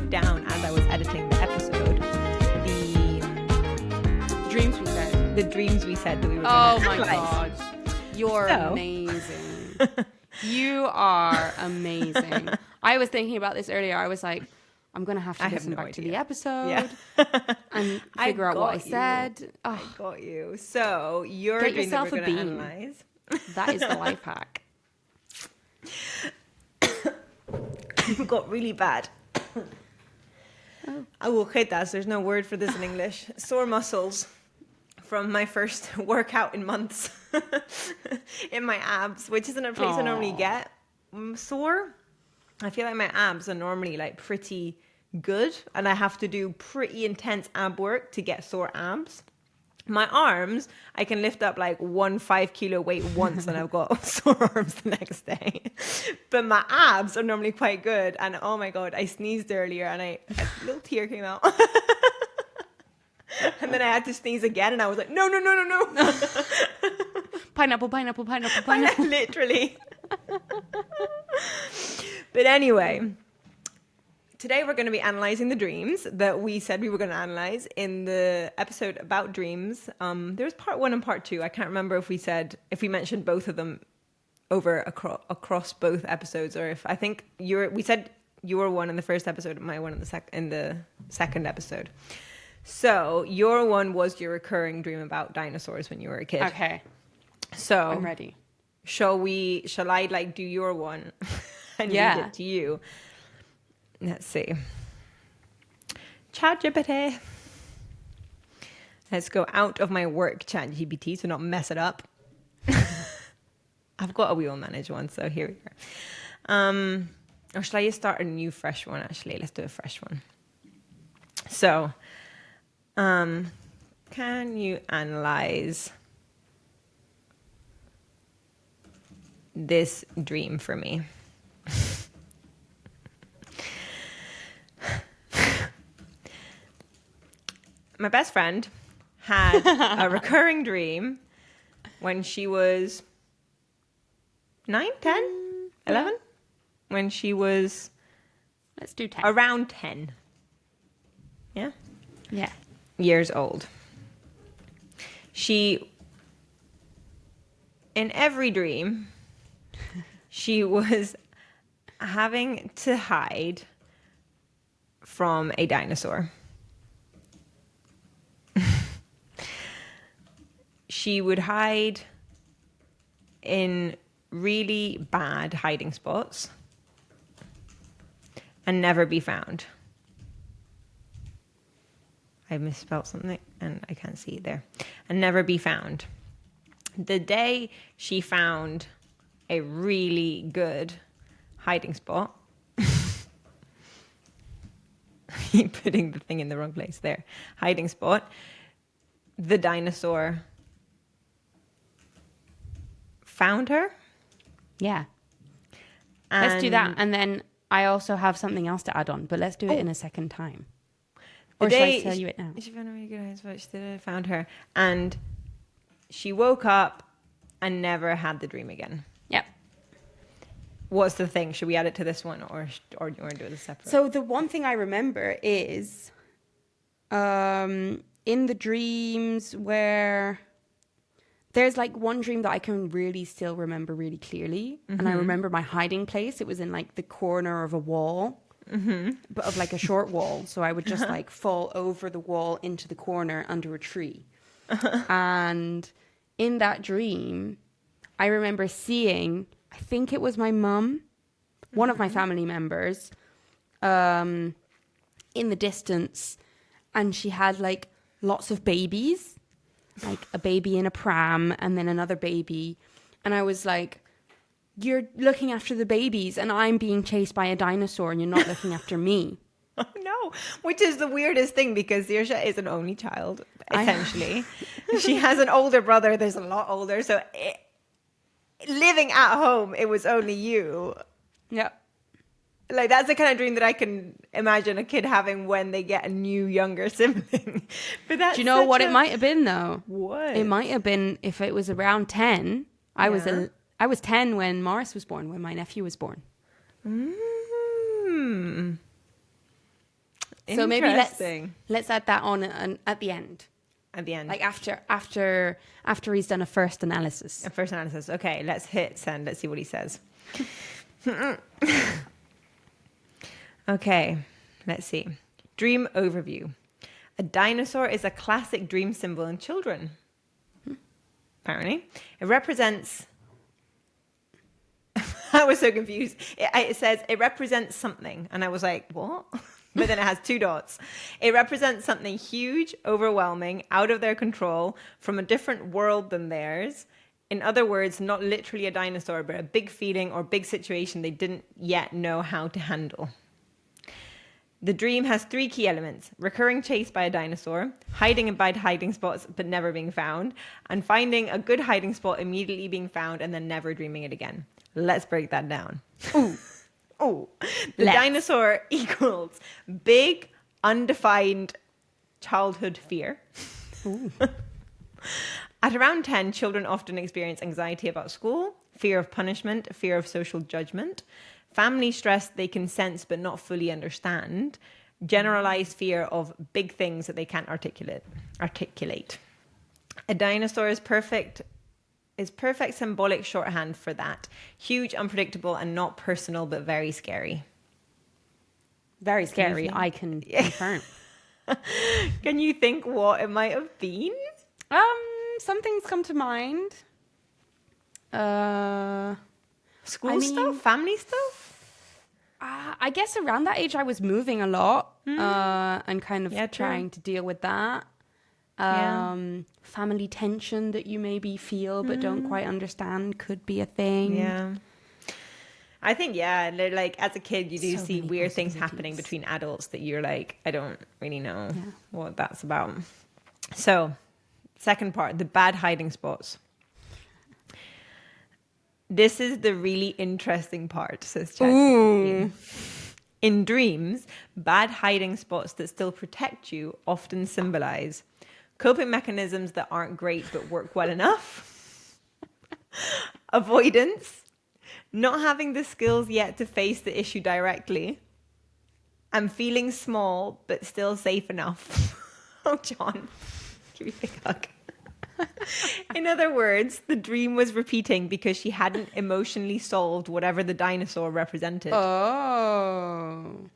wrote down as I was editing the episode the dreams we said that we were going to analyze. God. You're amazing. You are amazing. I was thinking about this earlier. I was like, I'm going to have to listen back to the episode and figure out what I said. I got you. So you're Get yourself a bean. Analyze. That is the life hack. It got really bad. Agujetas, there's no word for this in English. Sore muscles from my first workout in months in my abs, which isn't a place I normally get sore. I feel like my abs are normally like pretty good and I have to do pretty intense ab work to get sore abs. My arms, I can lift up like 1 5-kilo weight once and I've got sore arms the next day. But my abs are normally quite good. And oh my God, I sneezed earlier and a little tear came out. And then I had to sneeze again and I was like, no. Pineapple. Literally. But anyway, today we're going to be analyzing the dreams that we said we were going to analyze in the episode about dreams. There's part 1 and part 2. I can't remember if we mentioned both of them across both episodes, or if we said your one in the first episode and my one in the second episode. So your one was your recurring dream about dinosaurs when you were a kid. Okay. So I'm ready. Shall I like do your one and read it to you? Let's see. ChatGPT. Let's go out of my work ChatGPT to not mess it up. I've got a wewillmanage one, so here we are. Or should I just start a new fresh one? Actually, let's do a fresh one. So, can you analyze this dream for me? My best friend had a recurring dream when she was 9, 10, 11? When she was... Let's do 10. Around 10. Yeah? Yeah. Years old. In every dream, she was having to hide from a dinosaur. She would hide in really bad hiding spots and never be found. I misspelled something and I can't see it there. And never be found. The day she found a really good hiding spot, you're putting the thing in the wrong place there. Hiding spot. The dinosaur found her. Yeah. Let's do that. And then I also have something else to add on, but let's do it in a second time. Or should I tell you it now? She found a really good hiding spot. She found her. And she woke up and never had the dream again. Yep. What's the thing? Should we add it to this one or do you want to do it separate? So the one thing I remember is in the dreams where there's like one dream that I can really still remember really clearly. Mm-hmm. And I remember my hiding place. It was in like the corner of a wall, but of like a short wall. So I would just like fall over the wall into the corner under a tree. And in that dream, I remember seeing, I think it was my mum, one of my family members, in the distance. And she had like lots of babies, like a baby in a pram and then another baby. And I was like, you're looking after the babies and I'm being chased by a dinosaur and you're not looking after me. Oh no, which is the weirdest thing because Saoirse is an only child, essentially. She has an older brother, there's a lot older. So living at home, it was only you. Yeah. Like that's the kind of dream that I can imagine a kid having when they get a new younger sibling. But that's do you know what it might have been though? What? It might have been if it was around 10. I was 10 when Morris was born, when my nephew was born. So maybe Interesting. let's add that on at the end. At the end. Like after he's done a first analysis. A first analysis. Okay, let's hit send. Let's see what he says. Okay, let's see. Dream overview. A dinosaur is a classic dream symbol in children. Apparently. It represents... I was so confused. It says it represents something. And I was like, what? But then it has 2 dots. It represents something huge, overwhelming, out of their control, from a different world than theirs. In other words, not literally a dinosaur, but a big feeling or big situation they didn't yet know how to handle. The dream has 3 key elements: recurring chase by a dinosaur, hiding in bad hiding spots but never being found, and finding a good hiding spot, immediately being found, and then never dreaming it again. Let's break that down. Ooh. Oh, the dinosaur equals big, undefined childhood fear. At around 10, children often experience anxiety about school, fear of punishment, fear of social judgment, family stress they can sense but not fully understand, generalized fear of big things that they can't articulate. A dinosaur is perfect symbolic shorthand for that. Huge, unpredictable, and not personal, but very scary. Very scary, I can confirm. Can you think what it might have been? Some things come to mind. School stuff? Family stuff? I guess around that age I was moving a lot and kind of trying to deal with that. Family tension that you maybe feel but don't quite understand could be a thing. Yeah. I think, like as a kid, you do see weird things happening between adults that you're like, I don't really know what that's about. So, second part, the bad hiding spots. This is the really interesting part, says ChatGPT. In dreams, bad hiding spots that still protect you often symbolize coping mechanisms that aren't great but work well enough, avoidance, not having the skills yet to face the issue directly, and feeling small but still safe enough. Oh, John, give me a big hug. In other words, the dream was repeating because she hadn't emotionally solved whatever the dinosaur represented. Oh.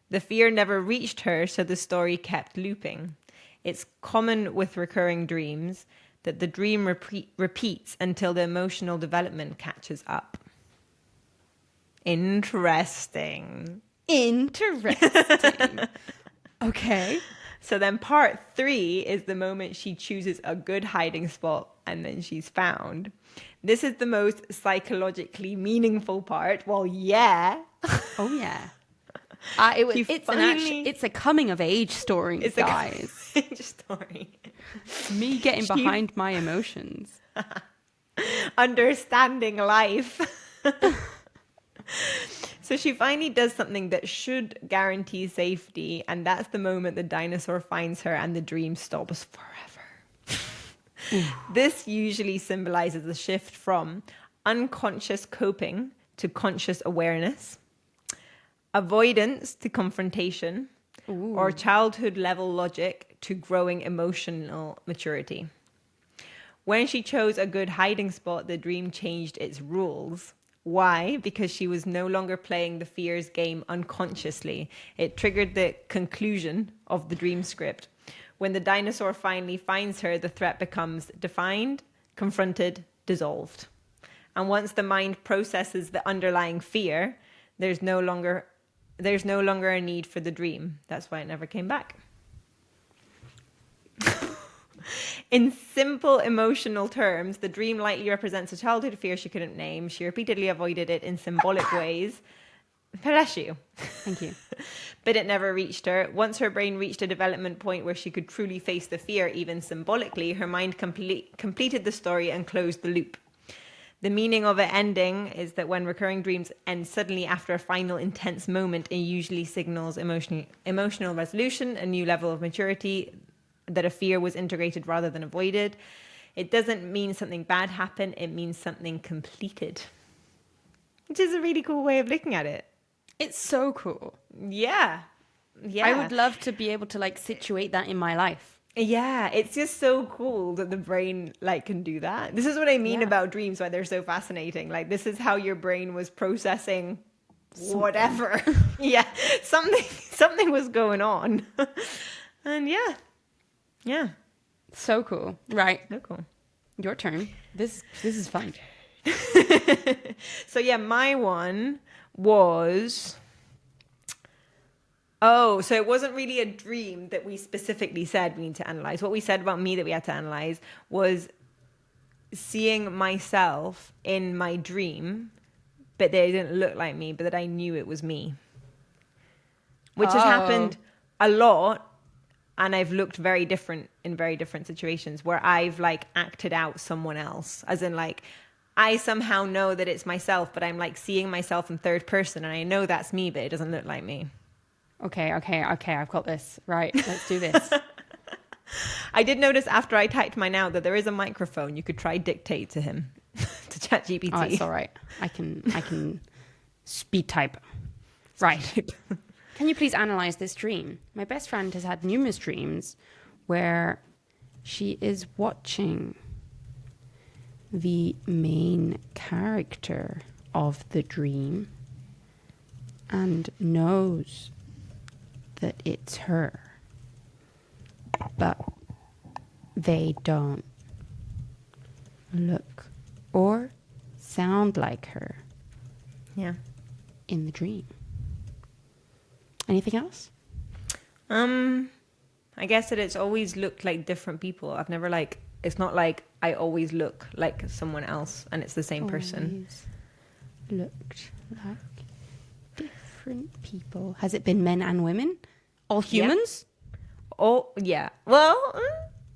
The fear never reached her, so the story kept looping. It's common with recurring dreams that the dream repeats until the emotional development catches up. Interesting. Okay. So then part 3 is the moment she chooses a good hiding spot and then she's found. This is the most psychologically meaningful part. Well, yeah. Oh, yeah. It's a coming of age story, it's guys. A age story. Me getting behind my emotions. Understanding life. So she finally does something that should guarantee safety, and that's the moment the dinosaur finds her and the dream stops forever. This usually symbolizes the shift from unconscious coping to conscious awareness, avoidance to confrontation, or childhood level logic to growing emotional maturity. When she chose a good hiding spot, the dream changed its rules. Why? Because she was no longer playing the fears game unconsciously. It triggered the conclusion of the dream script. When the dinosaur finally finds her, the threat becomes defined, confronted, dissolved. And once the mind processes the underlying fear, there's no longer a need for the dream. That's why it never came back. In simple emotional terms, the dream likely represents a childhood fear she couldn't name. She repeatedly avoided it in symbolic ways. Bless you. Thank you. But it never reached her. Once her brain reached a development point where she could truly face the fear, even symbolically, her mind completed the story and closed the loop. The meaning of it ending is that when recurring dreams end suddenly after a final intense moment, it usually signals emotional resolution, a new level of maturity, that a fear was integrated rather than avoided. It doesn't mean something bad happened, it means something completed. Which is a really cool way of looking at it. It's so cool. Yeah. yeah. I would love to be able to like situate that in my life. Yeah, it's just so cool that the brain like can do that. This is what I mean Yeah. about dreams, why they're so fascinating. Like this is how your brain was processing whatever. Yeah, something was going on. And yeah, So cool. Right. so cool. Your turn. This is fun. So yeah, my one was. Oh, so it wasn't really a dream that we specifically said we need to analyze. What we said about me that we had to analyze was seeing myself in my dream, but they didn't look like me, but that I knew it was me. Which has happened a lot, and I've looked very different in very different situations where I've like acted out someone else. As in like, I somehow know that it's myself, but I'm like seeing myself in third person, and I know that's me, but it doesn't look like me. Okay. I've got this. Right. Let's do this. I did notice after I typed mine out that there is a microphone. You could try dictate to him, to ChatGPT. Oh, it's all right. I can speed type. Right. Can you please analyze this dream? My best friend has had numerous dreams where she is watching the main character of the dream and knows that it's her, but they don't look or sound like her Yeah. in the dream. Anything else? I guess that it's always looked like different people. I've never like, it's not like I always look like someone else and it's the same person. Always looked like different people. Has it been men and women? All humans? Oh, yeah. Well,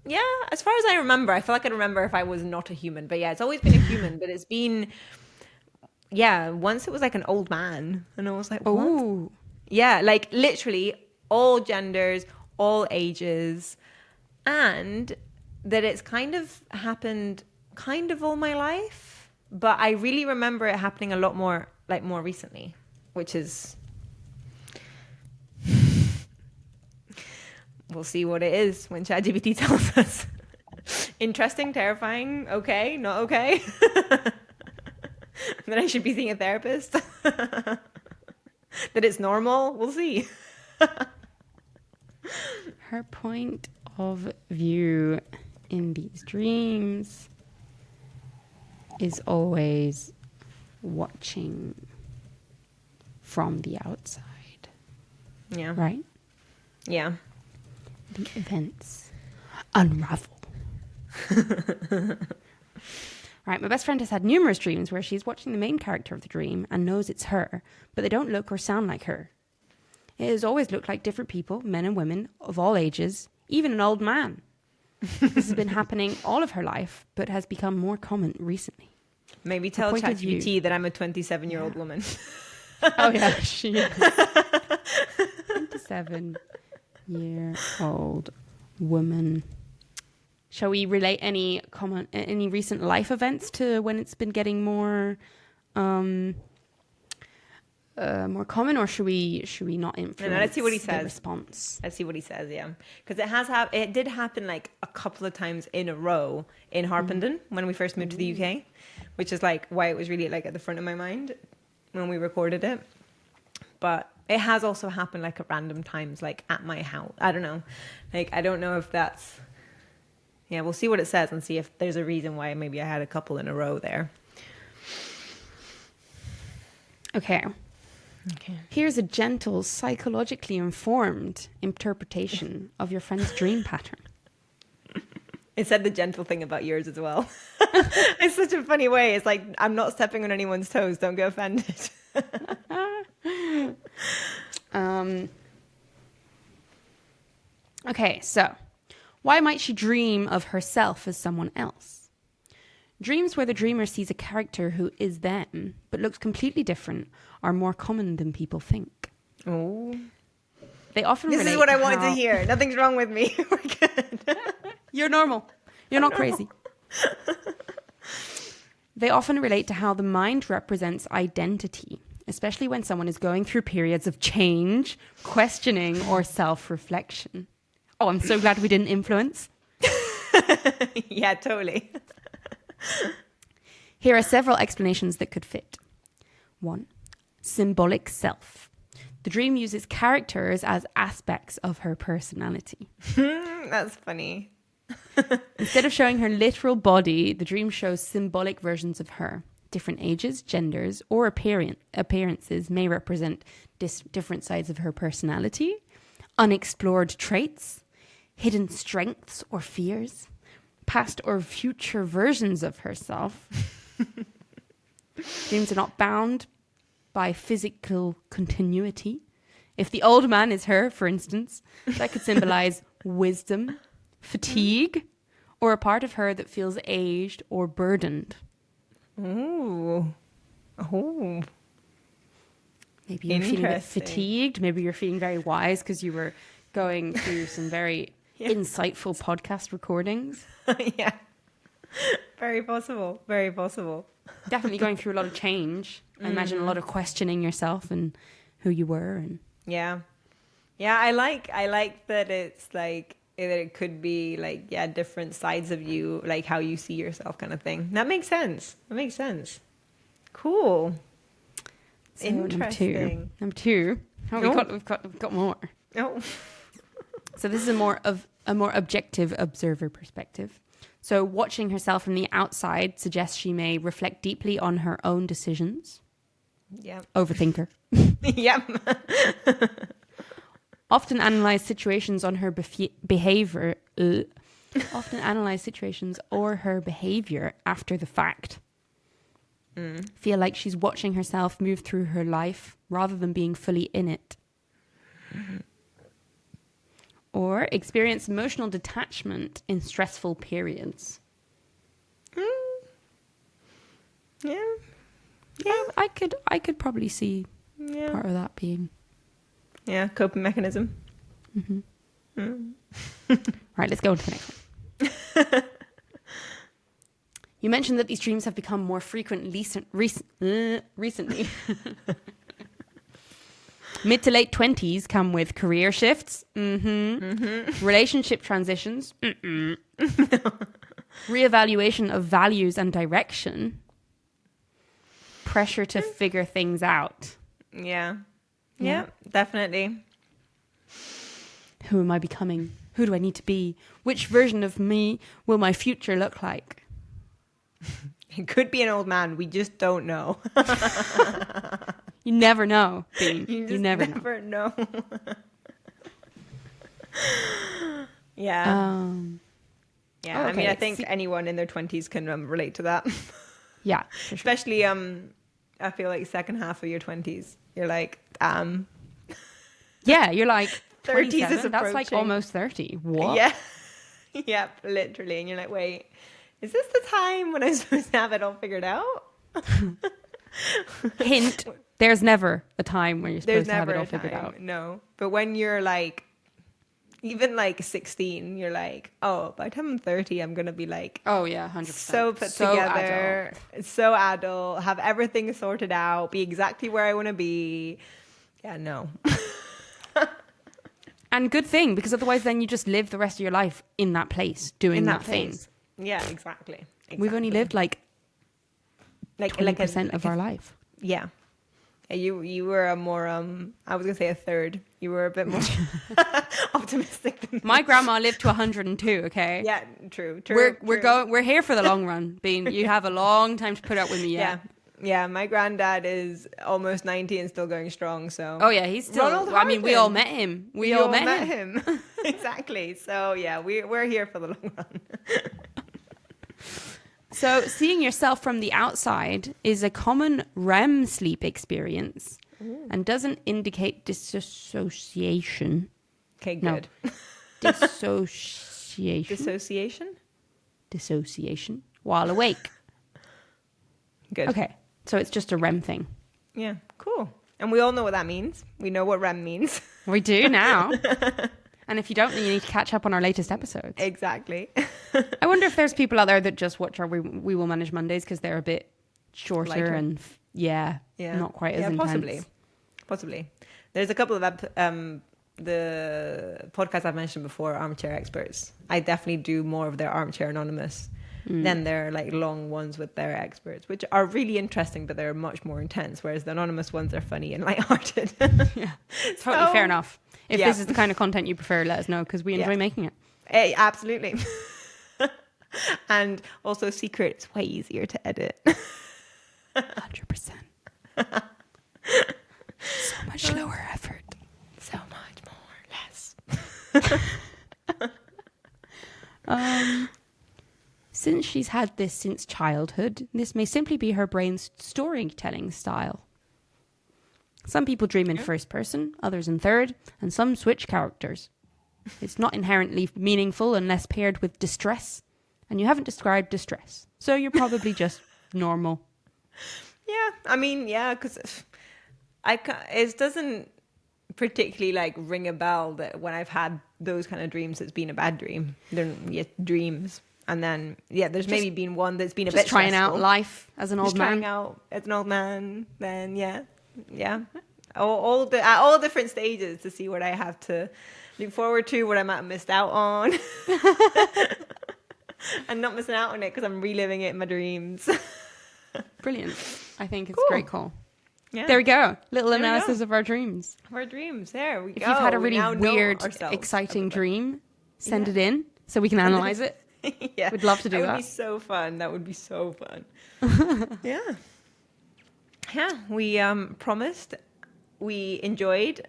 yeah, as far as I remember, I feel like I remember if I was not a human. But yeah, it's always been a human, but it's been, yeah, once it was like an old man. And I was like, what? Oh, Yeah, like literally all genders, all ages. And that it's kind of happened kind of all my life. But I really remember it happening a lot more, like more recently, which is... We'll see what it is when ChatGPT tells us. Interesting, terrifying, okay, not okay. Then I should be seeing a therapist. That it's normal, we'll see. her point of view in these dreams is always watching from the outside. Yeah. Right? Yeah. The events unravel. Right, my best friend has had numerous dreams where she's watching the main character of the dream and knows it's her, but they don't look or sound like her. It has always looked like different people, men and women of all ages, even an old man. This has been happening all of her life, but has become more common recently. Maybe tell point of view. ChatGPT that I'm a 27-year-old woman. Oh yeah, she is. 27-year-old woman. Shall we relate any recent life events to when it's been getting more more common, or should we not influence? No, let's see what he says. The response. Let's see what he says. Yeah, because it did happen like a couple of times in a row in Harpenden when we first moved to the UK, which is like why it was really like at the front of my mind when we recorded it. But it has also happened like at random times, like at my house. I don't know. Like, I don't know if that's... Yeah, we'll see what it says and see if there's a reason why maybe I had a couple in a row there. Okay. Here's a gentle, psychologically informed interpretation of your friend's dream pattern. It said the gentle thing about yours as well. It's such a funny way. It's like, I'm not stepping on anyone's toes. Don't get offended. Okay, so why might she dream of herself as someone else? Dreams where the dreamer sees a character who is them but looks completely different are more common than people think. Oh, They often this relate is what I to wanted how- to hear. Nothing's wrong with me. We're good. You're normal. You're not crazy. They often relate to how the mind represents identity, especially when someone is going through periods of change, questioning, or self-reflection. Oh, I'm so glad we didn't influence. Yeah, totally. Here are several explanations that could fit. 1. Symbolic self. The dream uses characters as aspects of her personality. That's funny. Instead of showing her literal body, the dream shows symbolic versions of her. Different ages, genders, or appearances may represent different sides of her personality, unexplored traits, hidden strengths or fears, past or future versions of herself. Dreams are not bound by physical continuity. If the old man is her, for instance, that could symbolize wisdom, fatigue, or a part of her that feels aged or burdened. Ooh. Oh. Maybe you're feeling a bit fatigued. Maybe you're feeling very wise because you were going through some very insightful podcast recordings. Yeah. Very possible. Very possible. Definitely going through a lot of change. I imagine a lot of questioning yourself and who you were. And yeah. Yeah, I like that it's like that it could be like, yeah, different sides of you, like how you see yourself kind of thing. That makes sense. Cool. so Interesting. Number two. Oh, we've got more. Oh. So this is a more objective observer perspective. So watching herself from the outside suggests she may reflect deeply on her own decisions. Yeah. Overthinker. Yep. Often analyze situations on her behavior. Often analyze situations or her behavior after the fact. Feel like she's watching herself move through her life rather than being fully in it. Or experience emotional detachment in stressful periods. Yeah. Yeah, I could probably see part of that being. Yeah, coping mechanism. Right, let's go on to the next one. You mentioned that these dreams have become more frequent recently. Mid to late 20s come with career shifts, relationship transitions, reevaluation of values and direction, pressure to figure things out. Yeah, definitely. Who am I becoming? Who do I need to be? Which version of me will my future look like? It could be an old man. We just don't know. You never know, Bean. You never know. Yeah. Yeah. Okay. I mean, I think anyone in their 20s can relate to that. Yeah. For sure. Especially, I feel like second half of your 20s, you're like, Yeah, you're like 30s 27. is That's like approaching. almost 30. What? Yeah. Yep, literally. And you're like, wait, is this the time when I'm supposed to have it all figured out? Hint, there's never a time when you're supposed to have it all figured out. No. But when you're like, even like 16, you're like, oh, by the time I'm 30, I'm going to be like, Oh, yeah, 100%. so put together, so adult, have everything sorted out, be exactly where I want to be. Yeah, no. And good thing, because otherwise then you just live the rest of your life in that place, doing that thing. Yeah, exactly. We've only lived like 20% of our life. life. Yeah. You were a more, I was going to say a third. You were a bit more optimistic than me. My grandma lived to 102, okay? Yeah, true. We're here for the long run, Bean. You have a long time to put up with me yet. Yeah, my granddad is almost 90 and still going strong, so. Oh yeah, he's still, Ronald I mean, we Harkin. all met him. We all all met him. Exactly. So yeah, we're here for the long run. So seeing yourself from the outside is a common REM sleep experience and doesn't indicate dissociation. Okay, good. No. Dissociation? Dissociation while awake. Good. Okay, so it's just a REM thing. Yeah, cool. And we all know what that means. We know what REM means. We do now. And if you don't, then you need to catch up on our latest episodes. Exactly. I wonder if there's people out there that just watch our We Will Manage Mondays because they're a bit shorter Lighter. and Yeah. Yeah. Not quite as intense. Possibly. There's a couple of the podcasts I've mentioned before, Armchair Experts. I definitely do more of their Armchair Anonymous than their like long ones with their experts, which are really interesting, but they're much more intense. Whereas the anonymous ones are funny and lighthearted. Yeah. Totally fair enough. If this is the kind of content you prefer, let us know, because we enjoy making it. Hey, absolutely. And also secret, it's way easier to edit. 100%. So much lower effort. So much more less. Since she's had this since childhood, this may simply be her brain's storytelling style. Some people dream in first person, others in third, and some switch characters. It's not inherently meaningful unless paired with distress, and you haven't described distress, so you're probably just normal. Yeah, I mean, yeah, because it doesn't particularly like ring a bell that when I've had those kind of dreams, it's been a bad dream. They're dreams. And then, there's maybe been one that's been a bit trying stressful. out life as an old man. Trying out as an old man, then yeah. All different stages to see what I have to look forward to, what I might have missed out on. And not missing out on it because I'm reliving it in my dreams. Brilliant. I think it's a great call. Yeah. There we go. Little analysis of our dreams. Our dreams. There we go. If you've had a really weird, exciting dream, send it in so we can analyze it. Yeah. We'd love to do that. That would be so fun. That would be so fun. Yeah. Yeah. We promised. We enjoyed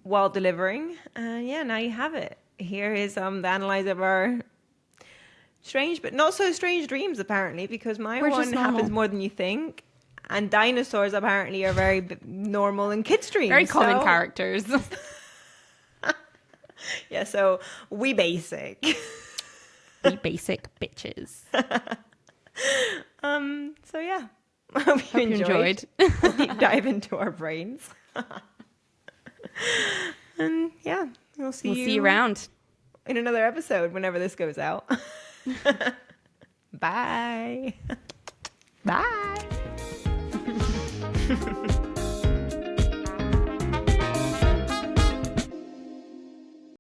while delivering. Now you have it. Here is the analyze of our strange but not so strange dreams, apparently, because my one happens more than you think. And dinosaurs apparently are very normal in kids' dreams. Very common characters. Yeah, so we basic. We basic bitches. So yeah. I hope you enjoyed. A deep dive into our brains. And yeah, we'll see you around in another episode whenever this goes out. Bye. Bye.